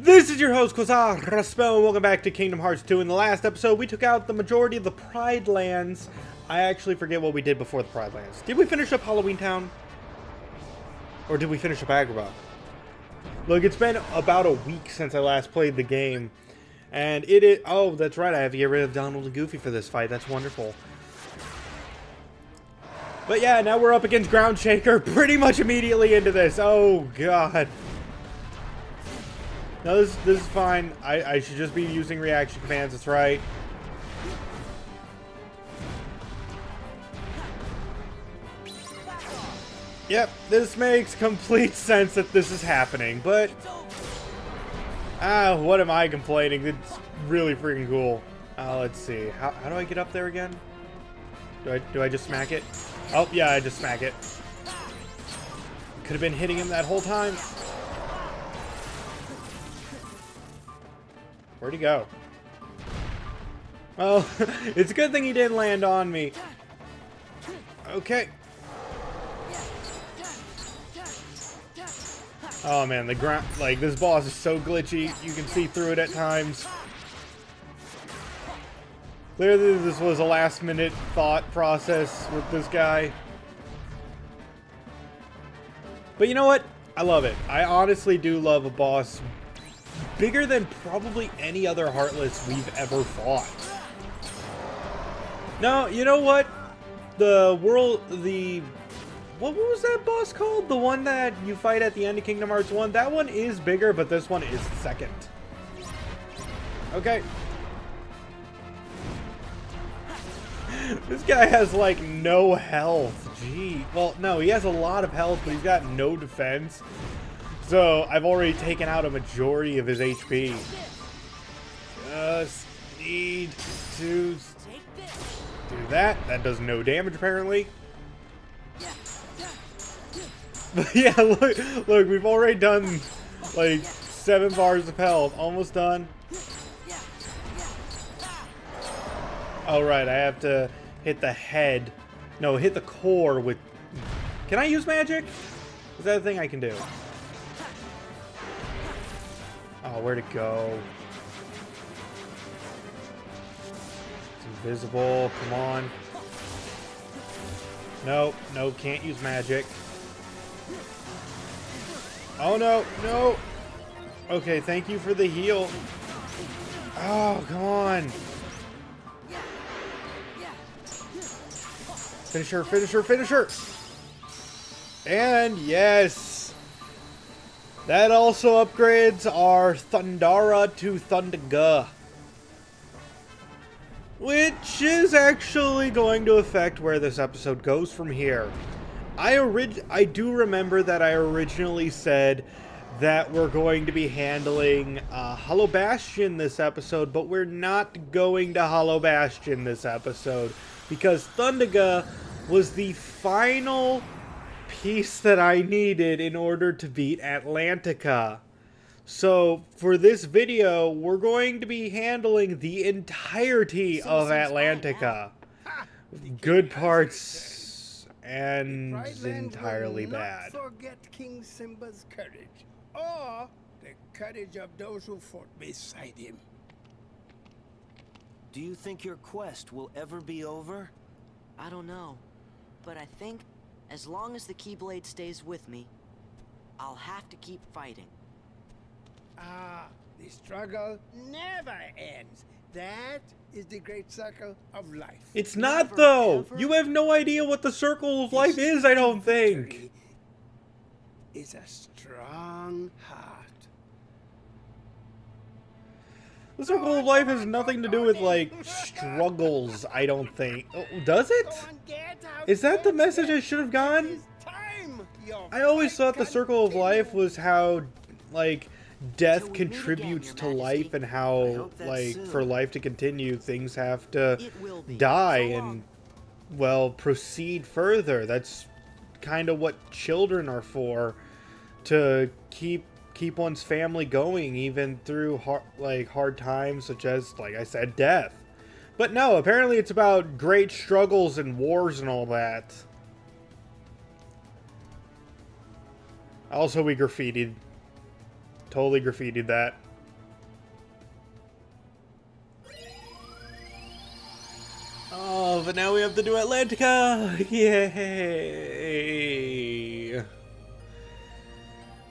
This is your host, Quasar Raspel, and welcome back to Kingdom Hearts 2. In the last episode, we took out the majority of the Pride Lands. I actually forget what we did before the Pride Lands. Did we finish up Halloween Town? Or did we finish up Agrabah? Look, it's been about a week since I last played the game. And it is... Oh, that's right, I have to get rid of Donald and Goofy for this fight. That's wonderful. But yeah, now we're up against Ground Shaker pretty much immediately into this. Oh, God. No, this is fine. I should just be using reaction commands. That's right. Yep, this makes complete sense that this is happening, but... what am I complaining? It's really freaking cool. Let's see. How do I get up there again? Do I just smack it? Oh, yeah, I just smack it. Could have been hitting him that whole time. Where'd he go? Well, it's a good thing he didn't land on me. Okay. Oh man, the ground, like, this boss is so glitchy, you can see through it at times. Clearly this was a last minute thought process with this guy. But you know what? I love it. I honestly do love a boss bigger than probably any other Heartless we've ever fought. No, you know what? What was that boss called? The one that you fight at the end of Kingdom Hearts 1? That one is bigger, but this one is second. Okay. This guy has, like, no health. Gee. Well, no, he has a lot of health, but he's got no defense. So, I've already taken out a majority of his HP. Just need to do that. That does no damage, apparently. But yeah, look, we've already done, like, 7 bars of health. Almost done. Oh, right, I have to hit the head. No, hit the core with... Can I use magic? Is that a thing I can do? Oh, where'd it go? It's invisible. Come on. Nope. Nope. Can't use magic. Oh, no. No. Okay, thank you for the heal. Oh, come on. Finish her. Finish her. Finish her. And yes. That also upgrades our Thundara to Thundaga, which is actually going to affect where this episode goes from here. I do remember that I originally said that we're going to be handling Hollow Bastion this episode, but we're not going to Hollow Bastion this episode because Thundaga was the final piece that I needed in order to beat Atlantica. So for this video, we're going to be handling the entirety of Atlantica. Good parts and entirely bad. Forget King Simba's courage, or the courage of those who fought beside him. Do you think your quest will ever be over? I don't know, but I think as long as the Keyblade stays with me, I'll have to keep fighting. The struggle never ends. That is the great circle of life. It's not, though. You have no idea what the circle of life is, I don't think. It's a strong heart. The circle of life has nothing to do with, like, struggles, I don't think. Oh, does it? Is that the message I should have gotten? I always thought the circle of life was how, like, death contributes to life and how, like, for life to continue, things have to die and, well, proceed further. That's kind of what children are for, to keep one's family going even through hard times such as, like I said, death. But no, apparently it's about great struggles and wars and all that. Also, we graffitied. Totally graffitied that. Oh, but now we have to do Atlantica! Yay!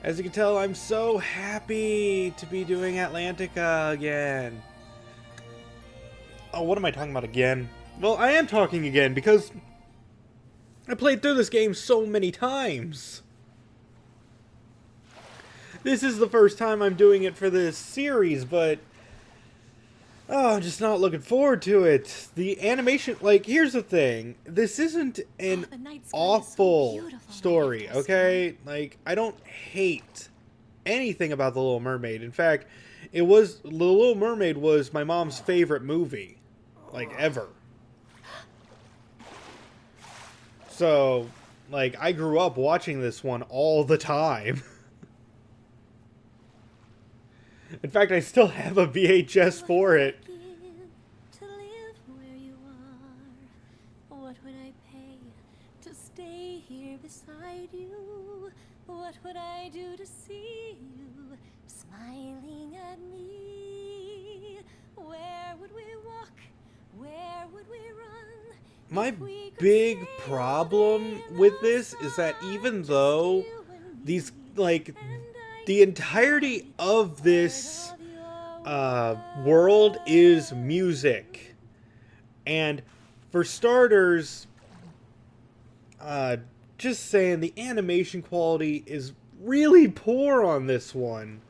As you can tell, I'm so happy to be doing Atlantica again. Oh, what am I talking about again? Well, I am talking again because I played through this game so many times. This is the first time I'm doing it for this series, but oh, I'm just not looking forward to it. The animation, like, here's the thing. This isn't an awful story, okay? Like, I don't hate anything about The Little Mermaid. In fact, The Little Mermaid was my mom's favorite movie, like, ever. So, like, I grew up watching this one all the time. In fact, I still have a VHS for it. To live where you are. What would I pay to stay here beside you? What would I do to see you smiling at me? Where would we walk? Where would we run? My big problem with this is that even though these, like, the entirety of this world is music, and for starters, just saying, the animation quality is really poor on this one,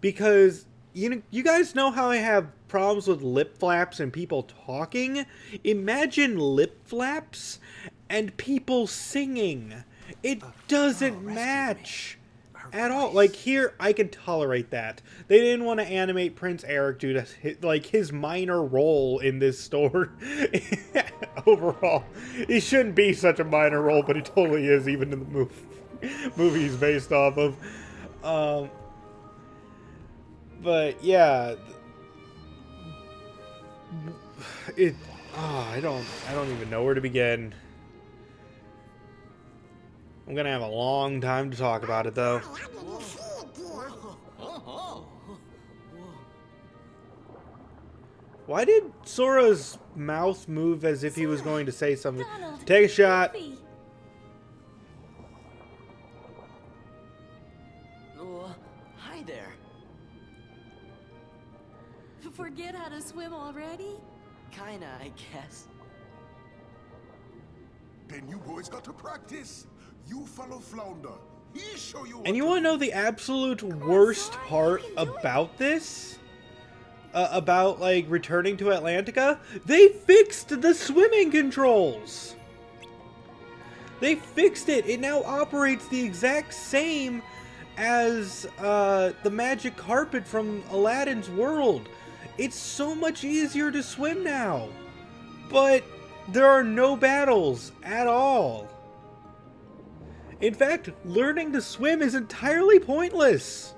because you guys know how I have problems with lip flaps and people talking? Imagine lip flaps and people singing. It doesn't match at all. Like, here, I can tolerate that. They didn't want to animate Prince Eric due to his minor role in this story. Overall, he shouldn't be such a minor role, but he totally is, even in the movie he's based off of. But yeah, I don't even know where to begin. I'm gonna have a long time to talk about it, though. Why did Sora's mouth move as if he was going to say something? Take a shot. Hi there. Forget how to swim already? Kinda, I guess. Then you boys got to practice. You follow Flounder. He'll show you. And you want to know the absolute worst part about this? About, like, returning to Atlantica? They fixed the swimming controls! They fixed it! It now operates the exact same as the magic carpet from Aladdin's world. It's so much easier to swim now. But there are no battles at all. In fact, learning to swim is entirely pointless.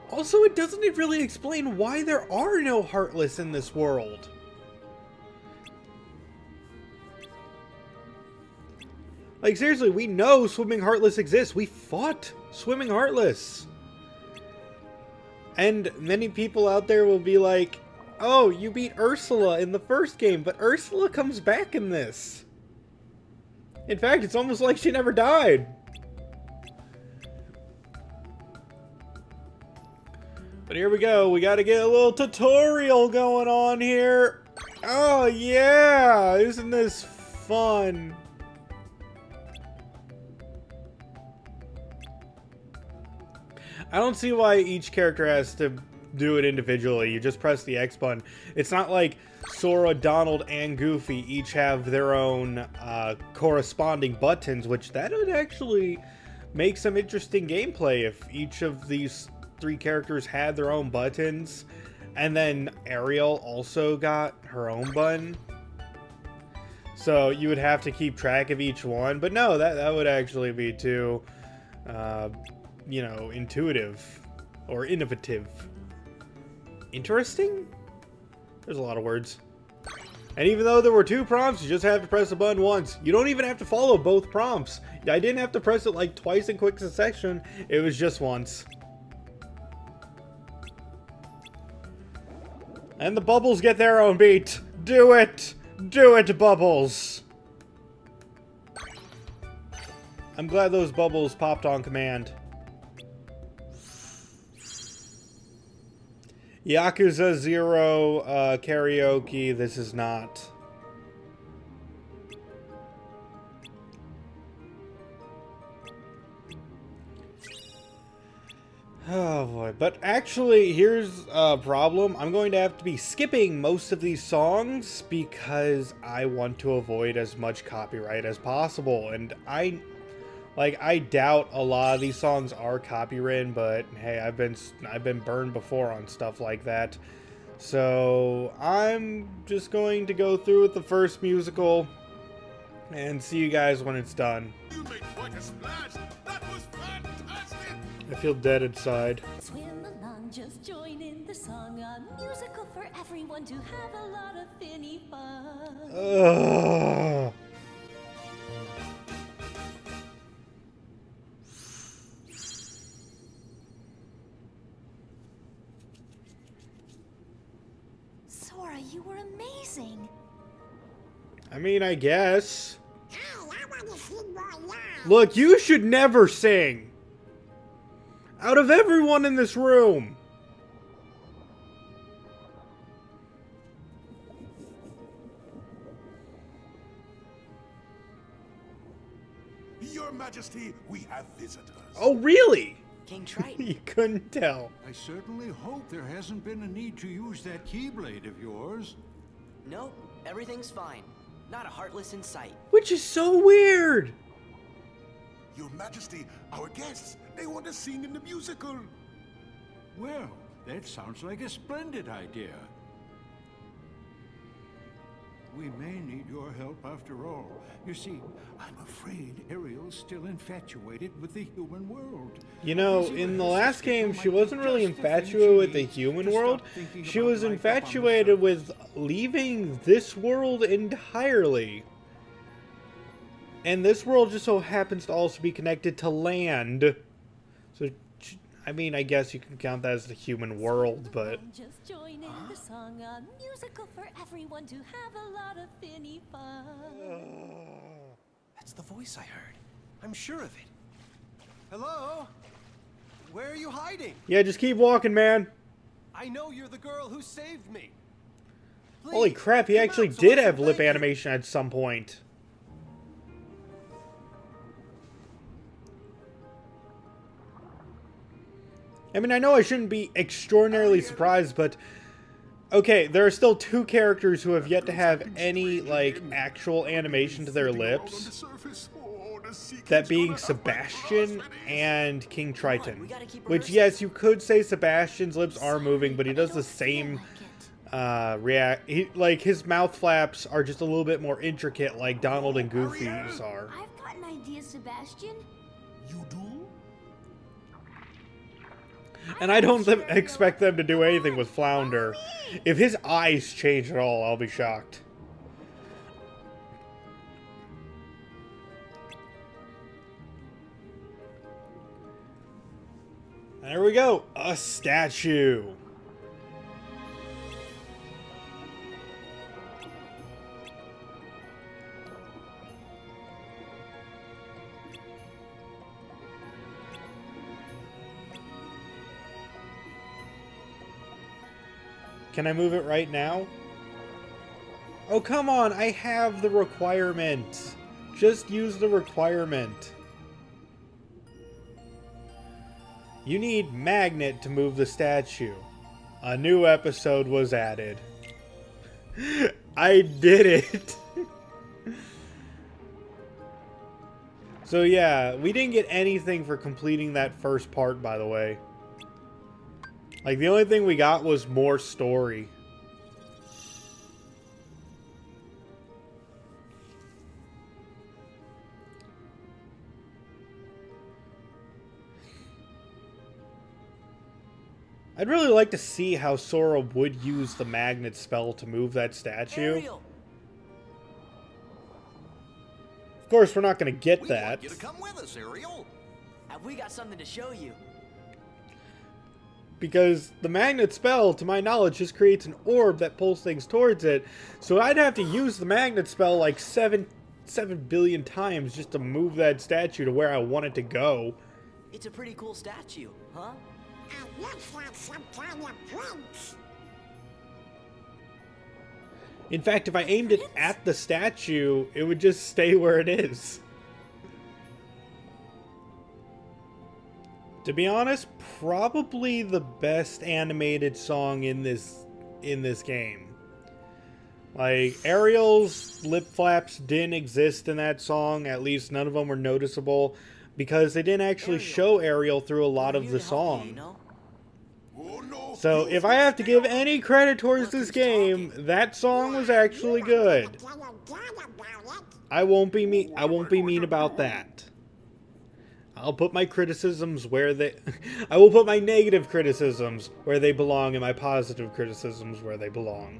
Also, it doesn't really explain why there are no Heartless in this world. Like, seriously, we know Swimming Heartless exists. We fought Swimming Heartless. And many people out there will be like, oh, you beat Ursula in the first game, but Ursula comes back in this. In fact, it's almost like she never died. But here we go. We gotta get a little tutorial going on here. Oh, yeah. Isn't this fun? I don't see why each character has to do it individually. You just press the X button. It's not like Sora, Donald, and Goofy each have their own corresponding buttons, which that would actually make some interesting gameplay if each of these three characters had their own buttons, and then Ariel also got her own button. So you would have to keep track of each one. But no, that would actually be too... you know, intuitive or innovative. Interesting? There's a lot of words. And even though there were 2 prompts, you just have to press the button once. You don't even have to follow both prompts. I didn't have to press it like twice in quick succession. It was just once. And the bubbles get their own beat. Do it! Do it, Bubbles! I'm glad those bubbles popped on command. Yakuza 0 karaoke, this is not. Oh boy, but actually here's a problem. I'm going to have to be skipping most of these songs because I want to avoid as much copyright as possible. And I doubt a lot of these songs are copywritten, but hey, I've been burned before on stuff like that. So I'm just going to go through with the first musical and see you guys when it's done. You made quite a splash. That was fantastic. I feel dead inside. Swim along, just join in the song. A musical for everyone to have a lot of Finny fun. Ugh. Sora, you were amazing. I mean, I guess. Look, you should never sing. Out of everyone in this room. Your Majesty, we have visitors. Oh, really? King Triton. You couldn't tell. I certainly hope there hasn't been a need to use that keyblade of yours. Nope, everything's fine. Not a Heartless in sight. Which is so weird. Your Majesty, our guests, they want to sing in the musical. Well, that sounds like a splendid idea. We may need your help after all. You see, I'm afraid Ariel's still infatuated with the human world. You know, in the last game, she wasn't really infatuated with the human world. She was infatuated with leaving this world entirely. And this world just so happens to also be connected to land. So, I mean, I guess you can count that as the human world, but... Just join in the song. A musical for everyone to have a lot of Finny fun. That's the voice I heard. I'm sure of it. Hello? Where are you hiding? Yeah, just keep walking, man. I know you're the girl who saved me. Please, Holy crap, he come actually out so did I can have lip thank you. animation at some point. I mean, I know I shouldn't be extraordinarily surprised, but... Okay, there are still 2 characters who have yet to have any, like, actual animation to their lips. That being Sebastian and King Triton. Which, yes, you could say Sebastian's lips are moving, but he does the same... like, his mouth flaps are just a little bit more intricate, like Donald and Goofy's are. I've got an idea, Sebastian. You do? And I don't expect them to do anything with Flounder. If his eyes change at all, I'll be shocked. There we go. A statue. Can I move it right now? Oh, come on. I have the requirement. Just use the requirement. You need magnet to move the statue. A new episode was added. I did it. So yeah, we didn't get anything for completing that first part, by the way. Like, the only thing we got was more story. I'd really like to see how Sora would use the magnet spell to move that statue. Ariel, Of course, we're not going to get We that. want you to come with us, Ariel. Have we got something to show you? Because the magnet spell, to my knowledge, just creates an orb that pulls things towards it. So I'd have to use the magnet spell like 7 billion times just to move that statue to where I want it to go. It's a pretty cool statue, huh? It looks like some kind of prince. In fact, if I aimed it at the statue, it would just stay where it is. To be honest, probably the best animated song in this game. Like, Ariel's lip flaps didn't exist in that song, at least none of them were noticeable, because they didn't actually show Ariel through a lot of the song. So if I have to give any credit towards this game, that song was actually good. I won't be mean about that. I'll put my criticisms where they I will put my negative criticisms where they belong and my positive criticisms where they belong.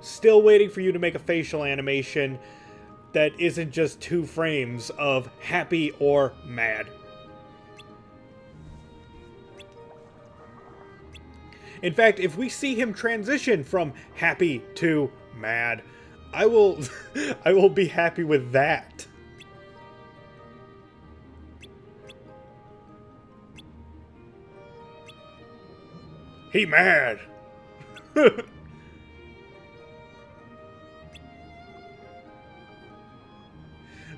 Still waiting for you to make a facial animation that isn't just 2 frames of happy or mad. In fact, if we see him transition from happy to mad, I will I will be happy with that. He mad. But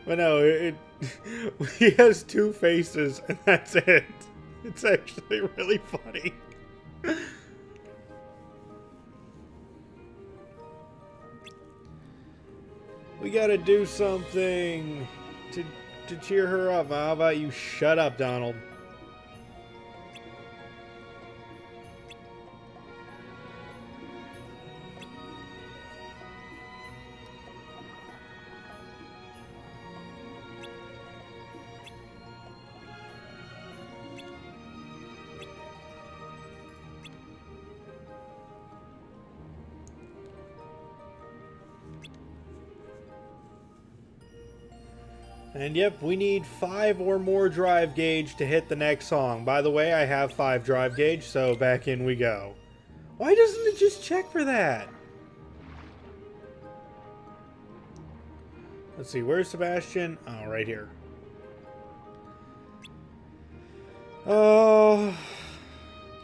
no, he has 2 faces and that's it. It's actually really funny. We gotta do something to cheer her up. How about you shut up, Donald? And yep, we need 5 or more drive gauge to hit the next song. By the way, I have 5 drive gauge, so back in we go. Why doesn't it just check for that? Let's see, where's Sebastian? Oh, right here. Oh,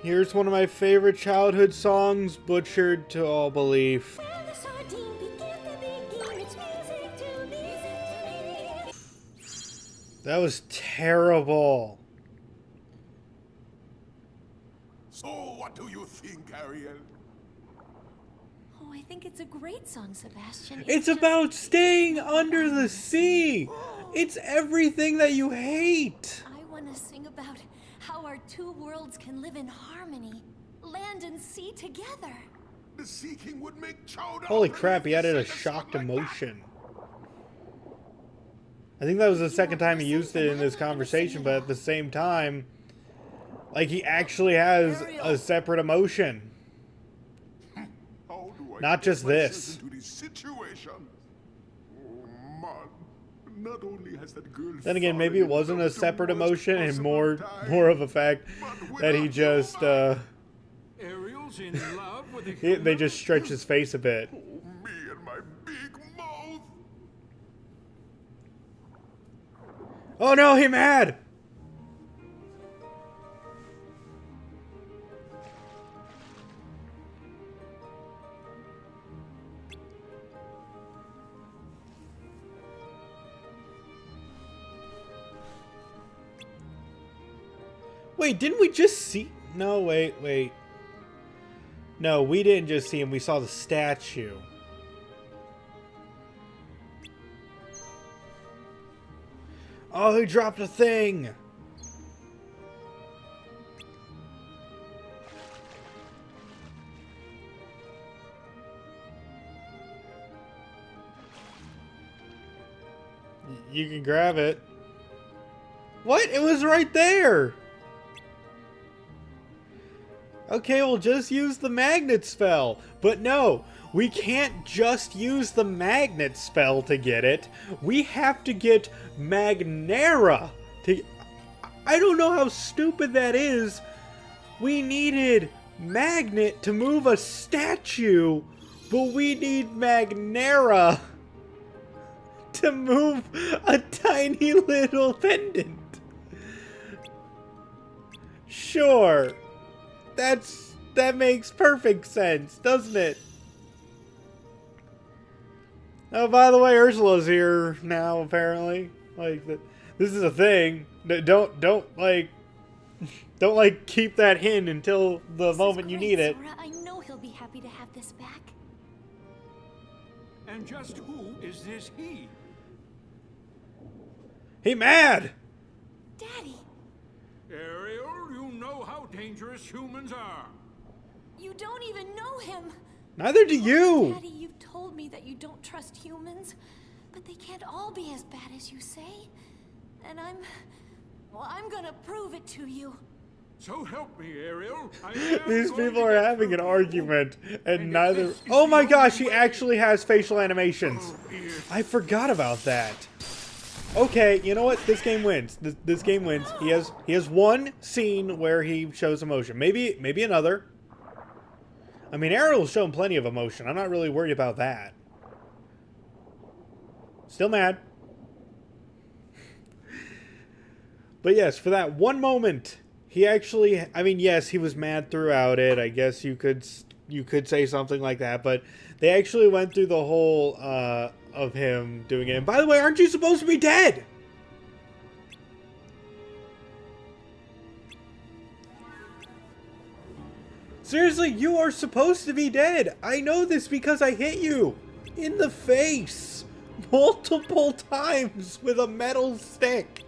here's one of my favorite childhood songs, butchered to all belief. That was terrible. So, what do you think, Ariel? Oh, I think it's a great song, Sebastian. It's about staying under the sea. It's everything that you hate. I want to sing about how our 2 worlds can live in harmony, land and sea together. The Sea King would make chowder. Holy crap, he added a shocked emotion. I think that was the second time he used it in this conversation, but at the same time, like, he actually has a separate emotion. Not just this. Into this situation? Oh, man. Not only has that girl Then again, maybe it wasn't a separate emotion and more of a fact that he just, Ariel's in love with a they just stretched his face a bit. Me and my big mouth. Oh no, he mad! Wait, didn't we just see... No, wait. No, we didn't just see him. We saw the statue. Oh, he dropped a thing! You can grab it. What? It was right there! Okay, we'll just use the magnet spell. But no, we can't just use the magnet spell to get it. We have to get Magnera to... I don't know how stupid that is. We needed Magnet to move a statue, but we need Magnera to move a tiny little pendant. Sure. That makes perfect sense, doesn't it? Oh, by the way, Ursula's here now, apparently. Like, this is a thing. Don't keep that hidden until the moment you need it. Sora. I know he'll be happy to have this back. And just who is this he? He mad! Daddy, Ariel, you know how dangerous humans are. you don't even know him. Neither do you! Daddy, you've told me that you don't trust humans, but they can't all be as bad as you say. And I'm gonna prove it to you. So help me, Ariel. These people are having an argument, and neither... Oh my gosh, he actually has facial animations. I forgot about that. Okay, you know what? This game wins. This game wins. He has one scene where he shows emotion. Maybe another. I mean, Ariel's shown plenty of emotion. I'm not really worried about that. Still mad. But yes, for that one moment, he actually... I mean, yes, he was mad throughout it. I guess you could say something like that. But they actually went through the whole of him doing it. And by the way, aren't you supposed to be dead? Seriously, you are supposed to be dead. I know this because I hit you in the face multiple times with a metal stick.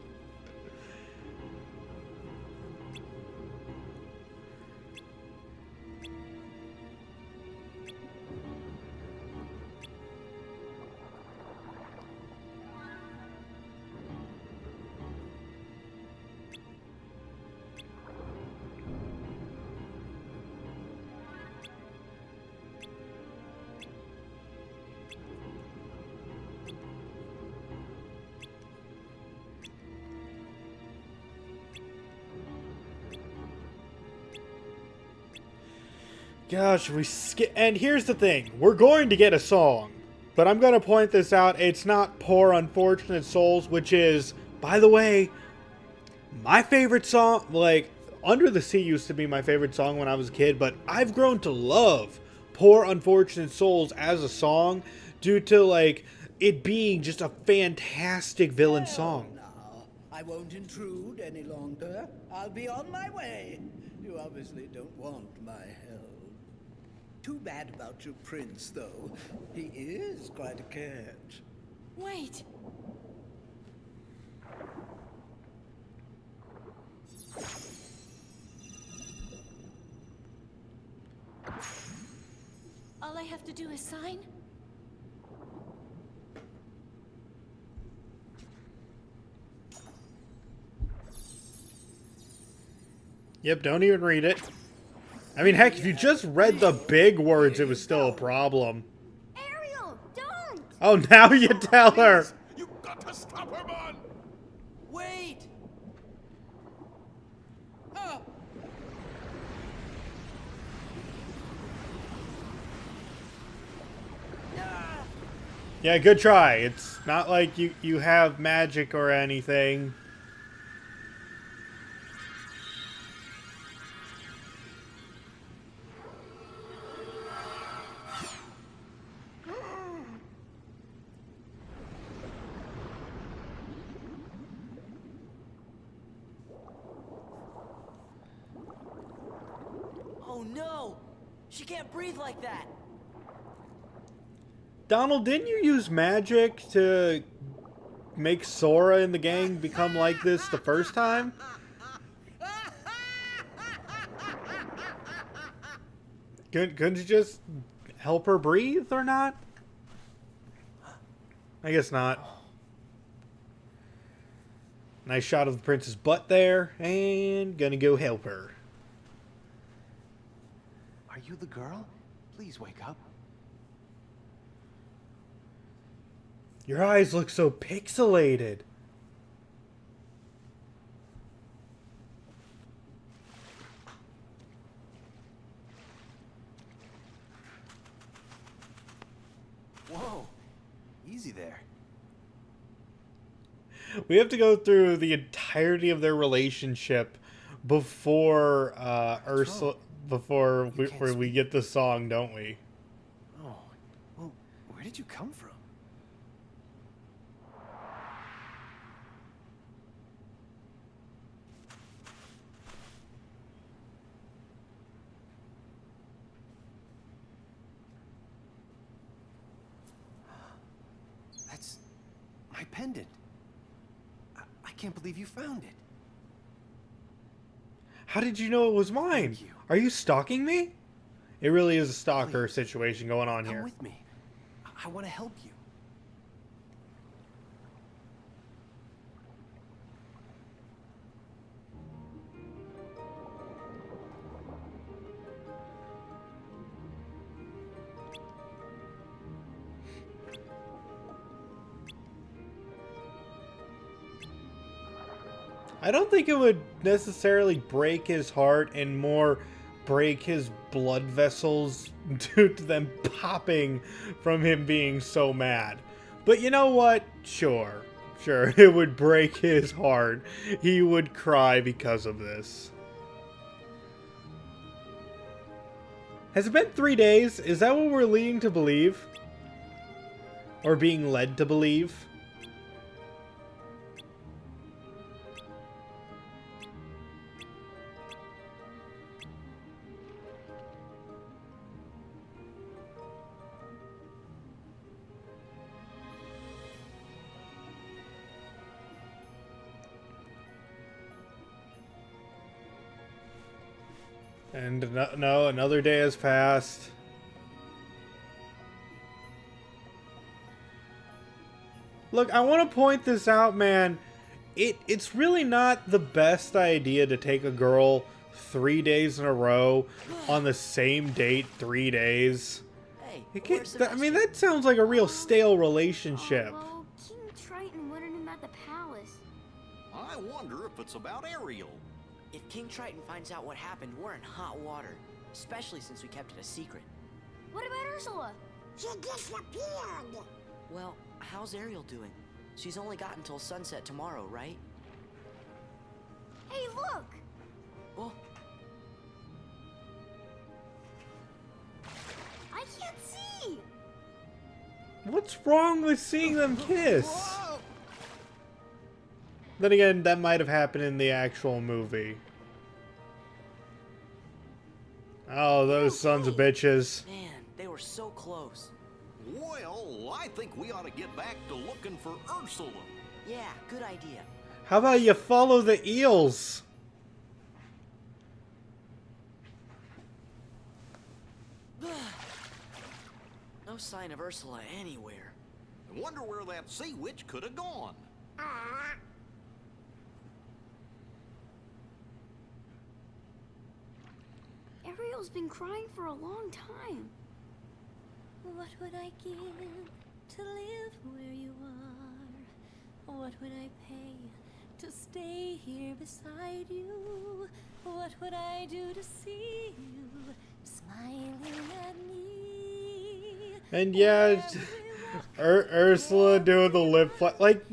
Gosh, and here's the thing. We're going to get a song. But I'm going to point this out. It's not Poor Unfortunate Souls, which is, by the way, my favorite song. Like, Under the Sea used to be my favorite song when I was a kid, but I've grown to love Poor Unfortunate Souls as a song due to, like, it being just a fantastic villain song. Now, I won't intrude any longer. I'll be on my way. You obviously don't want my help. Too bad about your prince, though. He is quite a catch. Wait. All I have to do is sign? Yep, don't even read it. I mean, heck, if you just read the big words, it was still a problem. Ariel, don't! Oh, now you tell her. You got to stop her, man! Wait! Yeah, good try. It's not like you have magic or anything. Oh no! She can't breathe like that! Donald, didn't you use magic to make Sora and the gang become like this the first time? Couldn't you just help her breathe or not? I guess not. Nice shot of the prince's butt there, and gonna go help her. you the girl? Please wake up. Your eyes look so pixelated. Whoa. Easy there. We have to go through the entirety of their relationship before Ursula, before we get the song, don't we? Oh, well, where did you come from? That's my pendant. I can't believe you found it. How did you know it was mine? You. Are you stalking me? It really is a stalker situation going on Come here. with me. I want to help you. I don't think it would necessarily break his heart and more break his blood vessels due to them popping from him being so mad. But you know what? Sure, it would break his heart. He would cry because of this. Has it been 3 days? Is that what we're leading to believe? Or being led to believe? And no, another day has passed. Look, I want to point this out, man. It's really not the best idea to take a girl 3 days in a row on the same date 3 days. Hey, I mean, that sounds like a real stale relationship. Oh, King Triton wanted him at the palace. I wonder if it's about Ariel. If King Triton finds out what happened, we're in hot water. Especially since we kept it a secret. What about Ursula? She disappeared. Well, how's Ariel doing? She's only got until sunset tomorrow, right? Hey, look! Well, I can't see! What's wrong with seeing them kiss? Whoa! Then again, that might have happened in the actual movie. Oh, those sons of bitches. man, they were so close. Well, I think we ought to get back to looking for Ursula. Yeah, good idea. How about you follow the eels? No sign of Ursula anywhere. I wonder where that sea witch could have gone. Ariel's been crying for a long time. What would I give to live where you are? What would I pay to stay here beside you? What would I do to see you smiling at me? And yeah, Ursula doing the lip flap. Like,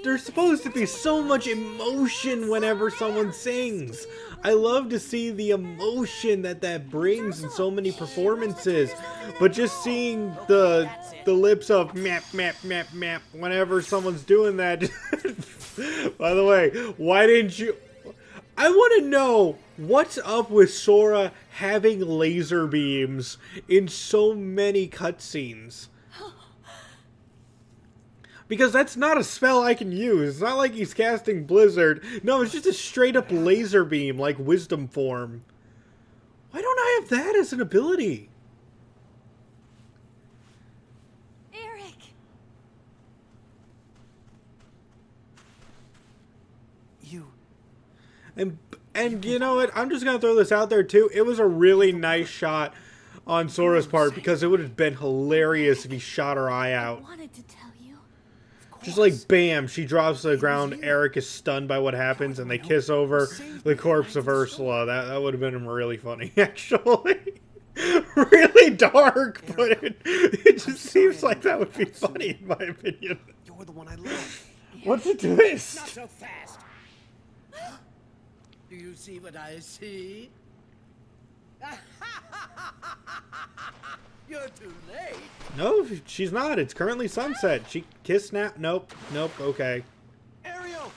there's supposed to be so much emotion whenever someone sings. I love to see the emotion that brings in so many performances. But just seeing the lips of map, map, map, map whenever someone's doing that. By the way, why didn't you... I want to know what's up with Sora having laser beams in so many cutscenes. Because that's not a spell I can use. It's not like he's casting Blizzard. No, it's just a straight up laser beam, like Wisdom form. Why don't I have that as an ability? Eric! You... And you know what? I'm just going to throw this out there too. It was a really nice shot on Sora's part, because it would have been hilarious if he shot her eye I out. wanted to tell you. Just like bam, she drops to the ground, Eric is stunned by what happens, and they kiss over the corpse of Ursula. That would have been really funny, actually. Really dark, but it just seems like that would be funny, in my opinion. You're the one I love. What's a twist? Not so fast. Do you see what I see? You're too late. No, she's not. It's currently sunset. She kissed snap. Nope. Nope. Okay. Ariel!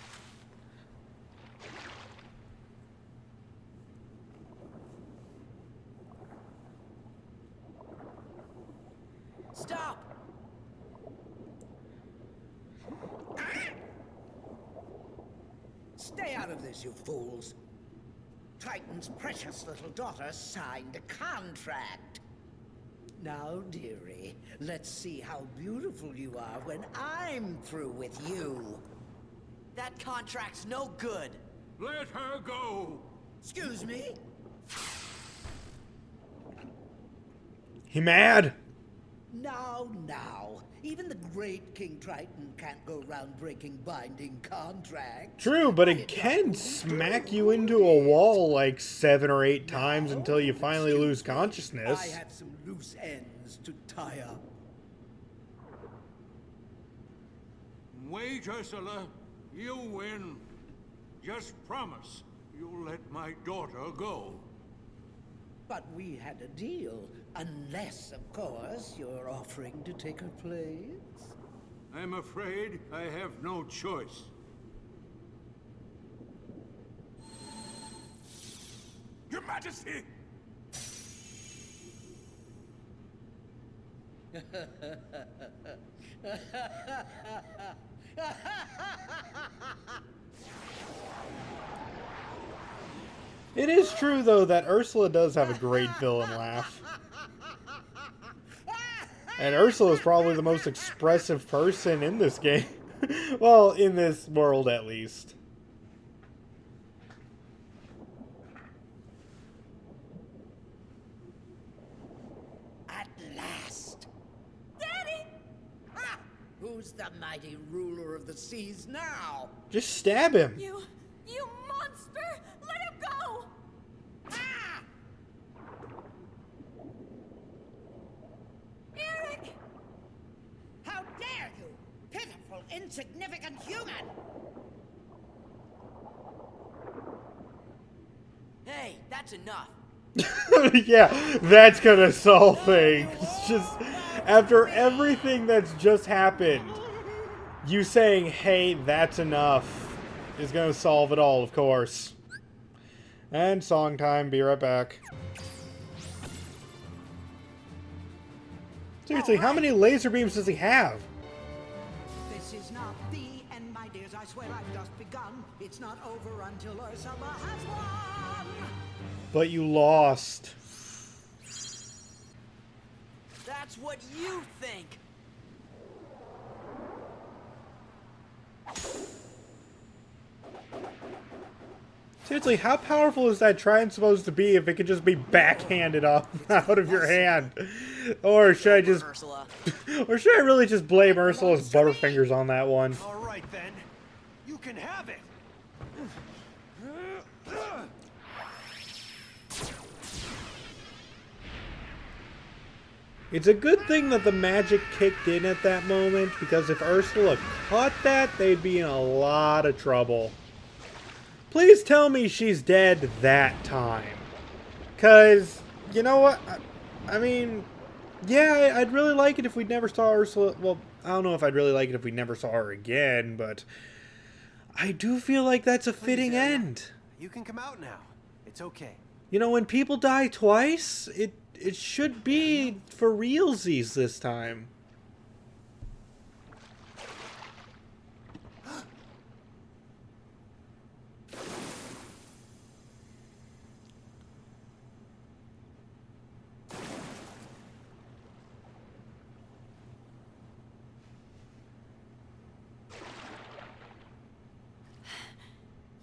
Stop! Stay out of this, you fools. Triton's precious little daughter signed a contract. Now, dearie, let's see how beautiful you are when I'm through with you. That contract's no good. Let her go! Excuse me? He mad? Now. Even the great King Triton can't go around breaking binding contracts. True, but it can smack you into a wall like 7 or 8 times until you finally lose consciousness. I have some loose ends to tie up. Wait, Ursula. You win. Just promise you'll let my daughter go. But we had a deal. Unless, of course, you're offering to take her place. I'm afraid I have no choice. Your Majesty! It is true, though, that Ursula does have a great villain laugh. And Ursula is probably the most expressive person in this game. Well, in this world, at least. At last. Daddy! Ha! Who's the mighty ruler of the seas now? Just stab him. You monster! Let him go! Ah! Eric! How dare you! Pitiful, insignificant human! Hey, that's enough. Yeah, that's gonna solve things. Just after everything that's just happened, you saying, hey, that's enough, is gonna solve it all, of course. And song time, be right back. Seriously, how many laser beams does he have? This is not the end, my dears. I swear I've just begun. It's not over until Ursula has won. But you lost. That's what you think. Seriously, how powerful is that trident supposed to be if it could just be backhanded off out of your hand? Or should I just... Ursula. Or should I really just blame Ursula's butterfingers on that one? All right, then. You can have it. It's a good thing that the magic kicked in at that moment, because if Ursula caught that, they'd be in a lot of trouble. Please tell me she's dead that time. Because, you know what? I mean, yeah, I'd really like it if we never saw Ursula. Well, I don't know if I'd really like it if we never saw her again, but I do feel like that's a fitting end. You can come out now. It's okay. You know, when people die twice, it should be for realsies this time.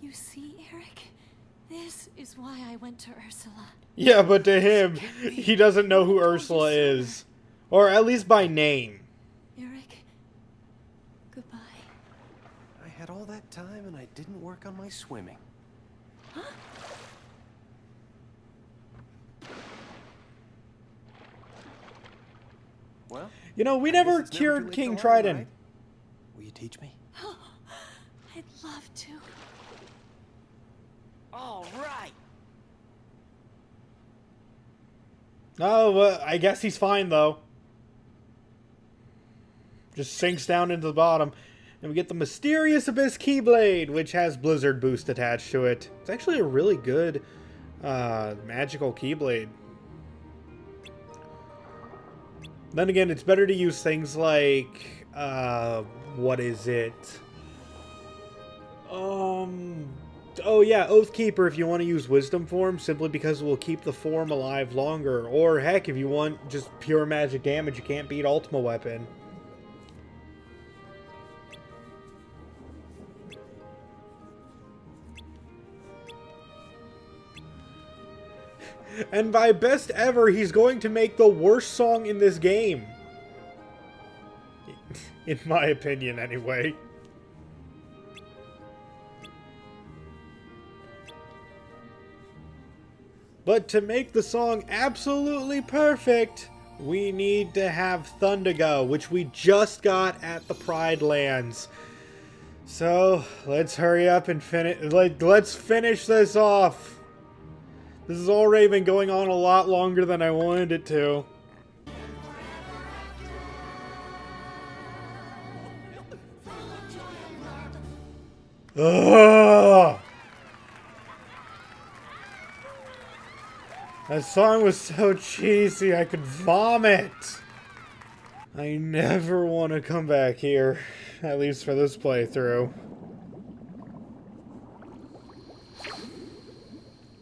You see, Eric? This is why I went to Ursula. Yeah, but to him, he doesn't know who Ursula is. Or at least by name. Eric, goodbye. I had all that time and I didn't work on my swimming. Huh? Well, You know, we I guess never it's too cured late King to learn, Trident. right? Will you teach me? I'd love to. All right. Oh, I guess he's fine, though. Just sinks down into the bottom. And we get the mysterious Abyss Keyblade, which has Blizzard Boost attached to it. It's actually a really good magical Keyblade. Then again, it's better to use things like, what is it? Oh yeah, Oathkeeper if you want to use Wisdom Form, simply because it will keep the form alive longer. Or heck, if you want just pure magic damage, you can't beat Ultima Weapon. And by best ever, he's going to make the worst song in this game. In my opinion, anyway. But to make the song absolutely perfect, we need to have Thundaga, which we just got at the Pride Lands. So, let's hurry up and let's finish this off. This has already been going on a lot longer than I wanted it to. Ugh! That song was so cheesy, I could vomit. I never want to come back here, at least for this playthrough.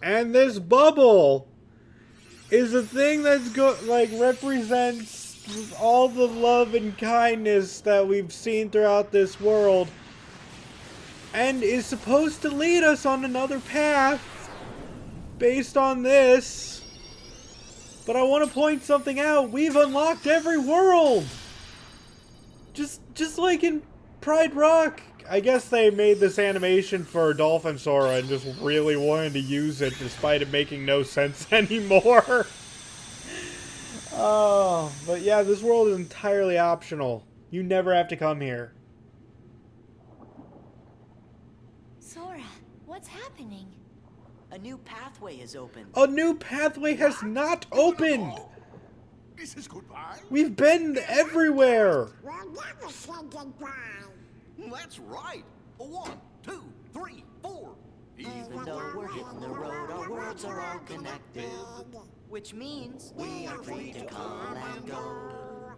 And this bubble is a thing that's represents all the love and kindness that we've seen throughout this world, and is supposed to lead us on another path based on this. But I want to point something out. We've unlocked every world. Just like in Pride Rock. I guess they made this animation for Dolphin Sora and just really wanted to use it despite it making no sense anymore. Oh, but yeah, this world is entirely optional. You never have to come here. Sora, what's happening? A new pathway has opened. A new pathway has not opened! This is goodbye? We've been everywhere! We'll never say goodbye. That's right. 1, 2, 3, 4. Even though we're hitting the road, our worlds are all connected. Which means we are free to come and go.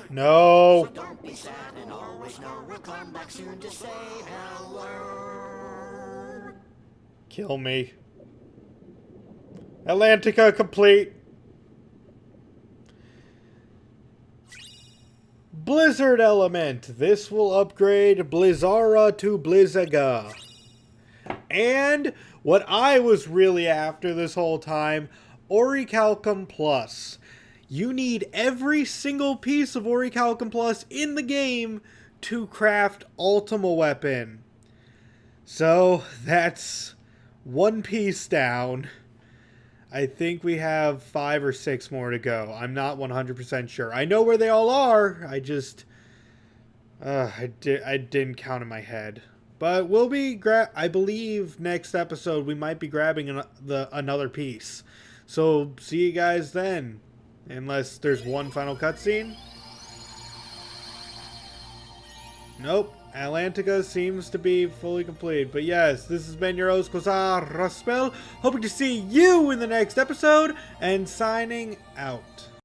No! So don't be sad and always know we'll come back soon to say hello. Kill me. Atlantica complete. Blizzard element. This will upgrade Blizzara to Blizzaga. And what I was really after this whole time, Orichalcum Plus. You need every single piece of Orichalcum Plus in the game to craft Ultima Weapon. So that's one piece down. I think we have 5 or 6 more to go. I'm not 100% sure. I know where they all are. I just... I didn't count in my head. But we'll be... I believe next episode we might be grabbing another piece. So see you guys then. Unless there's one final cutscene. Nope. Atlantica seems to be fully complete. But yes, this has been your host, Kozar Raspel. Hoping to see you in the next episode. And signing out.